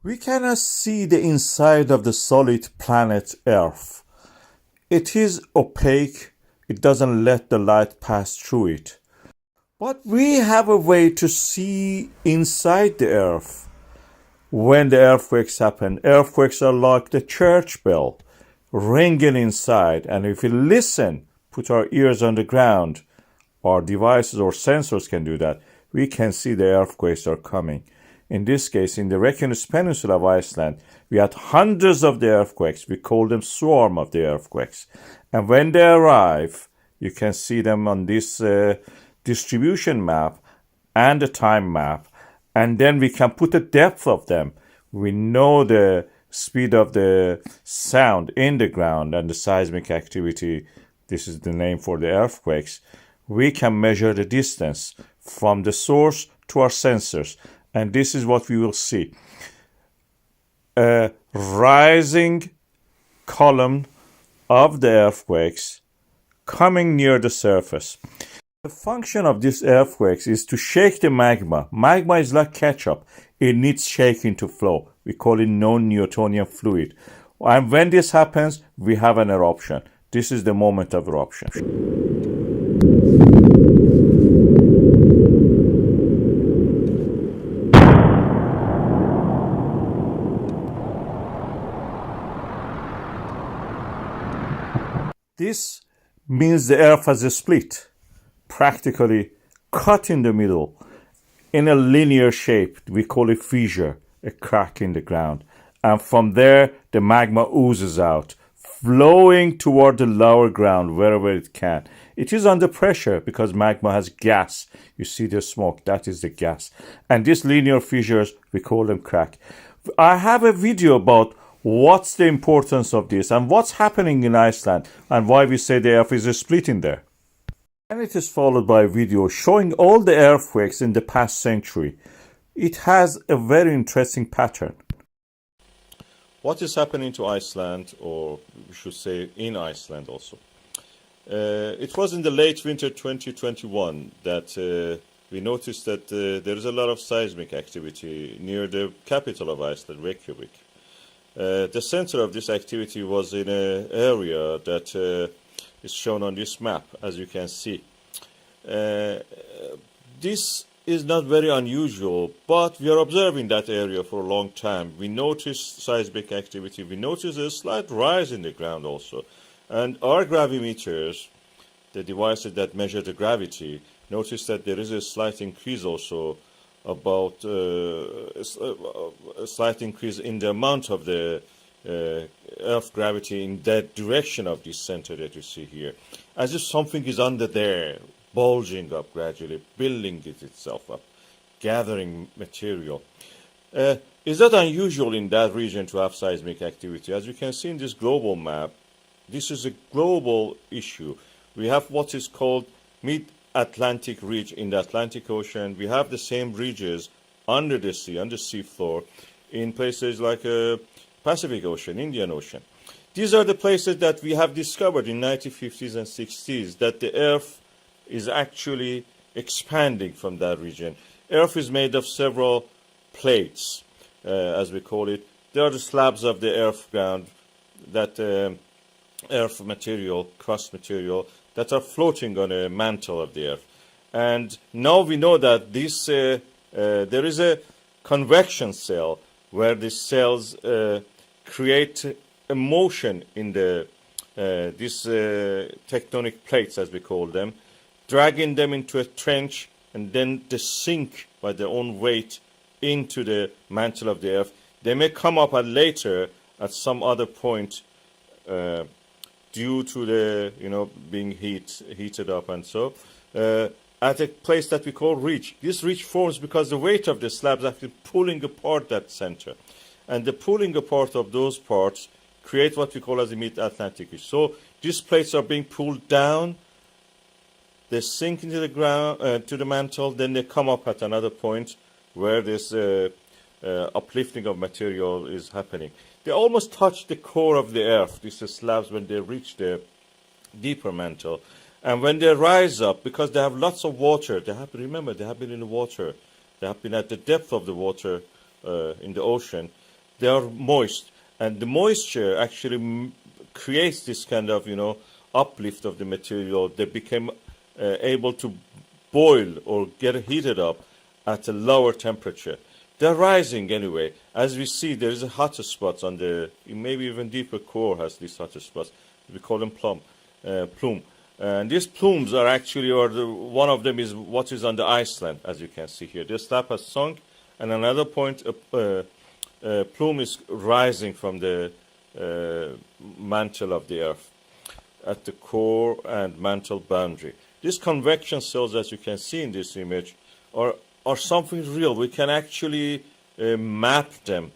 We cannot see the inside of the solid planet Earth. It is opaque, it doesn't let the light pass through it. But we have a way to see inside the Earth. When the earthquakes happen, earthquakes are like the church bell, ringing inside. And if we listen, put our ears on the ground, our devices or sensors can do that, we can see the earthquakes are coming. In this case, in the Reykjanes Peninsula of Iceland, we had hundreds of the earthquakes. We call them swarm of the earthquakes. And when they arrive, you can see them on this distribution map and the time map. And then we can put the depth of them. We know the speed of the sound in the ground and the seismic activity. This is the name for the earthquakes. We can measure the distance from the source to our sensors. And this is what we will see. A rising column of the earthquakes coming near the surface. The function of these earthquakes is to shake the magma. Magma is like ketchup. It needs shaking to flow. We call it non-Newtonian fluid. And when this happens, we have an eruption. This is the moment of eruption. This means the earth has a split, practically cut in the middle, in a linear shape. We call it fissure, a crack in the ground. And from there, the magma oozes out, flowing toward the lower ground wherever it can. It is under pressure because magma has gas. You see the smoke, that is the gas. And these linear fissures, we call them crack. I have a video about what's the importance of this and what's happening in Iceland and why we say the earth is split in there. And it is followed by a video showing all the earthquakes in the past century. It has a very interesting pattern. What is happening to Iceland, or we should say in Iceland also? It was in the late winter 2021 that we noticed that there is a lot of seismic activity near the capital of Iceland, Reykjavik. The center of this activity was in an area that is shown on this map, as you can see. This is not very unusual, but we are observing that area for a long time. We notice seismic activity. We notice a slight rise in the ground also. And our gravimeters, the devices that measure the gravity, notice that there is a slight increase also, about a slight increase in the amount of the Earth gravity in that direction of this center that you see here. As if something is under there, bulging up gradually, building itself up, gathering material. Is that unusual in that region to have seismic activity? As you can see in this global map, this is a global issue. We have what is called mid-Atlantic ridge in the Atlantic Ocean. We have the same ridges under the sea, on the seafloor, in places like Pacific Ocean, Indian Ocean. These are the places that we have discovered in 1950s and 60s, that the Earth is actually expanding from that region. Earth is made of several plates, as we call it. They are the slabs of the Earth ground, that Earth material, crust material, that are floating on a mantle of the Earth. And now we know that this there is a convection cell where these cells create a motion in the these tectonic plates, as we call them, dragging them into a trench, and then they sink by their own weight into the mantle of the Earth. They may come up later at some other point due to the being heated up and so at a place that we call ridge. This ridge forms because the weight of the slabs actually pulling apart that center, and the pulling apart of those parts create what we call as the mid-Atlantic ridge. So these plates are being pulled down, they sink into the ground, to the mantle, then they come up at another point where this uplifting of material is happening. They almost touch the core of the Earth, these slabs, when they reach the deeper mantle. And when they rise up, because they have lots of water, they have been in the water, they have been at the depth of the water in the ocean, they are moist, and the moisture actually creates this kind of, uplift of the material. They become able to boil or get heated up at a lower temperature. They're rising anyway. As we see, there is a hotter spots on the, maybe even deeper core has these hotter spots. We call them plume. And these plumes are actually, one of them is what is on the Iceland, as you can see here. The slab has sunk, and another point, plume is rising from the mantle of the Earth at the core and mantle boundary. These convection cells, as you can see in this image, are something real. We can actually map them.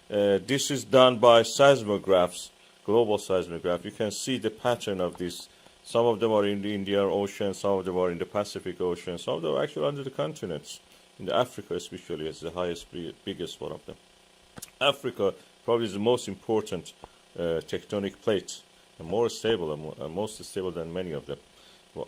This is done by seismographs, global seismographs. You can see the pattern of this. Some of them are in the Indian Ocean, some of them are in the Pacific Ocean, some of them are actually under the continents. In the Africa especially is the biggest one of them. Africa probably is the most important tectonic plate, and more stable, and most stable than many of them,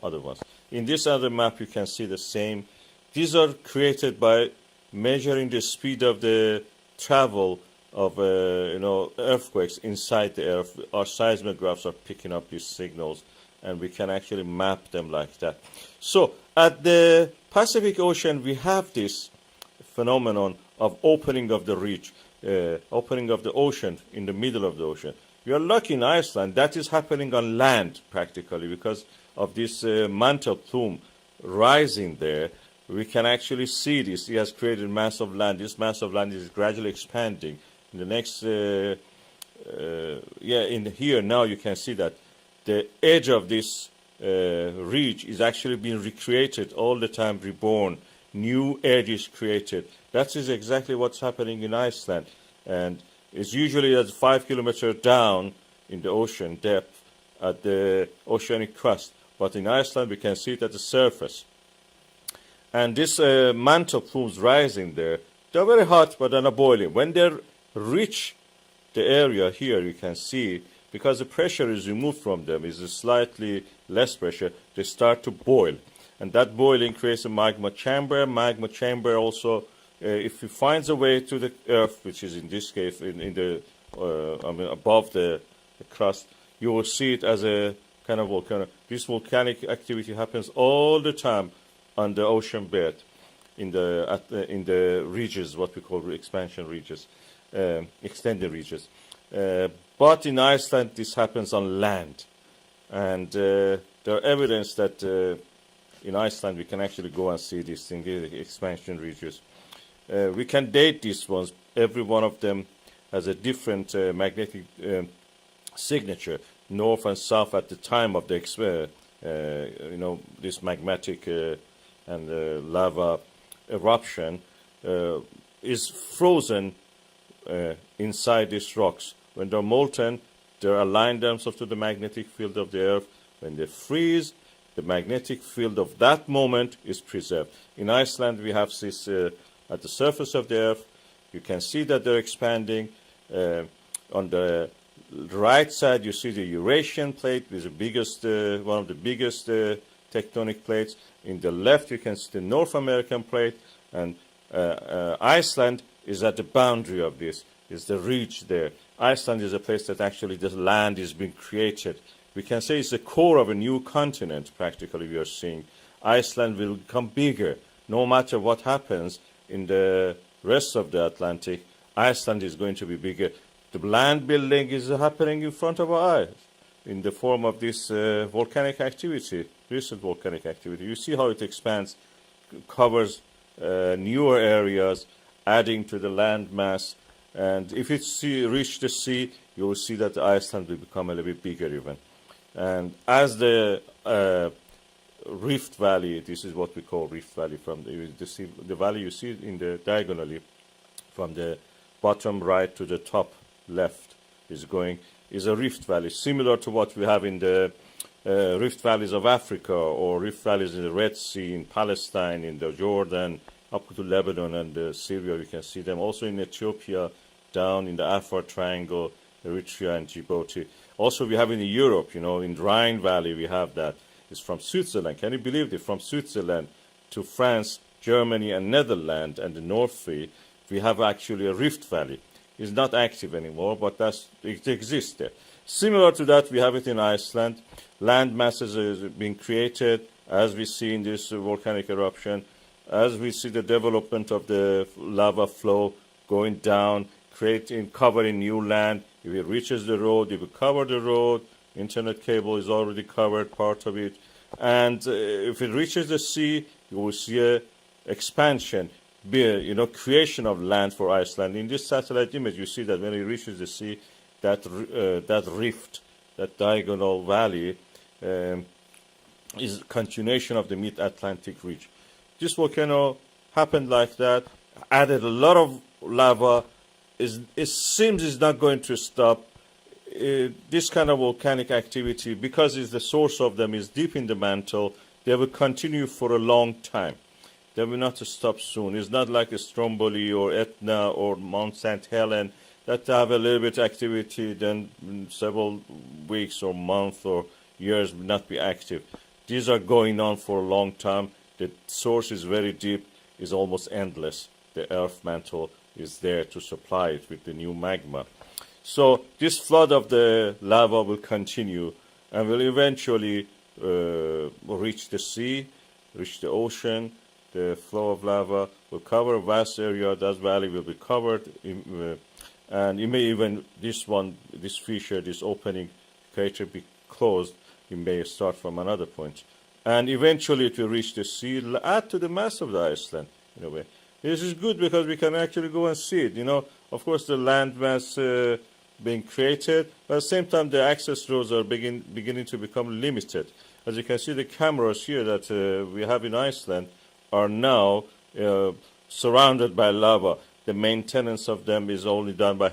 other ones. In this other map you can see the same. These are created by measuring the speed of the travel of earthquakes inside the Earth. Our seismographs are picking up these signals, and we can actually map them like that. So at the Pacific Ocean, we have this phenomenon of opening of the ridge, opening of the ocean in the middle of the ocean. We are lucky in Iceland that is happening on land practically because of this mantle plume rising there. We can actually see this. It has created mass of land. This mass of land is gradually expanding. In the next, in here now you can see that the edge of this ridge is actually being recreated all the time, reborn. New edge is created. That is exactly what's happening in Iceland. And it's usually at 5 kilometers down in the ocean depth at the oceanic crust. But in Iceland, we can see it at the surface. And this mantle plumes rising there, they're very hot, but they're not boiling. When they reach the area here, you can see, because the pressure is removed from them, is a slightly less pressure, they start to boil. And that boiling creates a magma chamber. Magma chamber also, if it finds a way to the Earth, which is in this case above the crust, you will see it as a kind of volcano. This volcanic activity happens all the time on the ocean bed, in the ridges, what we call expansion ridges, extended ridges. But in Iceland, this happens on land. And there are evidence that in Iceland, we can actually go and see these things, the expansion ridges. We can date these ones. Every one of them has a different magnetic signature, north and south at the time of the this magmatic and lava eruption is frozen inside these rocks. When they're molten, they align themselves to the magnetic field of the Earth. When they freeze, the magnetic field of that moment is preserved. In Iceland, we have this at the surface of the Earth. You can see that they're expanding. On the right side, you see the Eurasian plate, which is the biggest, one of the biggest tectonic plates. In the left, you can see the North American plate, and Iceland is at the boundary of this. Is the ridge there. Iceland is a place that actually the land is being created. We can say it's the core of a new continent, practically, we are seeing. Iceland will become bigger. No matter what happens in the rest of the Atlantic, Iceland is going to be bigger. The land building is happening in front of our eyes in the form of this volcanic activity, recent volcanic activity. You see how it expands, covers newer areas, adding to the land mass. And if it reach the sea, you will see that Iceland will become a little bit bigger even. And as the Rift Valley, this is what we call Rift Valley, from the valley you see in the diagonally, from the bottom right to the top left is a Rift Valley, similar to what we have in the Rift Valleys of Africa, or Rift Valleys in the Red Sea, in Palestine, in the Jordan, up to Lebanon and Syria. You can see them also in Ethiopia, down in the Afar Triangle, Eritrea and Djibouti. Also, we have in Europe, in the Rhine Valley, we have that. It's from Switzerland. Can you believe it? From Switzerland to France, Germany, and Netherlands, and the North Sea, we have actually a Rift Valley. is not active anymore, but it exists there. Similar to that, we have it in Iceland. Land masses are being created, as we see in this volcanic eruption, as we see the development of the lava flow going down, covering new land. If it reaches the road, it will cover the road. Internet cable is already covered, part of it. And if it reaches the sea, you will see a expansion, creation of land for Iceland. In this satellite image, you see that when it reaches the sea, that rift, that diagonal valley, is continuation of the mid-Atlantic ridge. This volcano happened like that, added a lot of lava. It seems it's not going to stop. This kind of volcanic activity, because the source of them is deep in the mantle, they will continue for a long time. They will not stop soon. It's not like a Stromboli or Etna or Mount St. Helens that have a little bit activity, then several weeks or months or years will not be active. These are going on for a long time. The source is very deep, is almost endless. The earth mantle is there to supply it with the new magma. So this flood of the lava will continue and will eventually reach the sea, reach the ocean. The flow of lava will cover a vast area. That valley will be covered, and it may even, this fissure, this opening crater be closed. It may start from another point. And eventually it will reach the sea, add to the mass of the Iceland, in a way. This is good because we can actually go and see it. Of course, the land mass being created, but at the same time, the access roads are beginning to become limited. As you can see, the cameras here that we have in Iceland are now surrounded by lava. The maintenance of them is only done by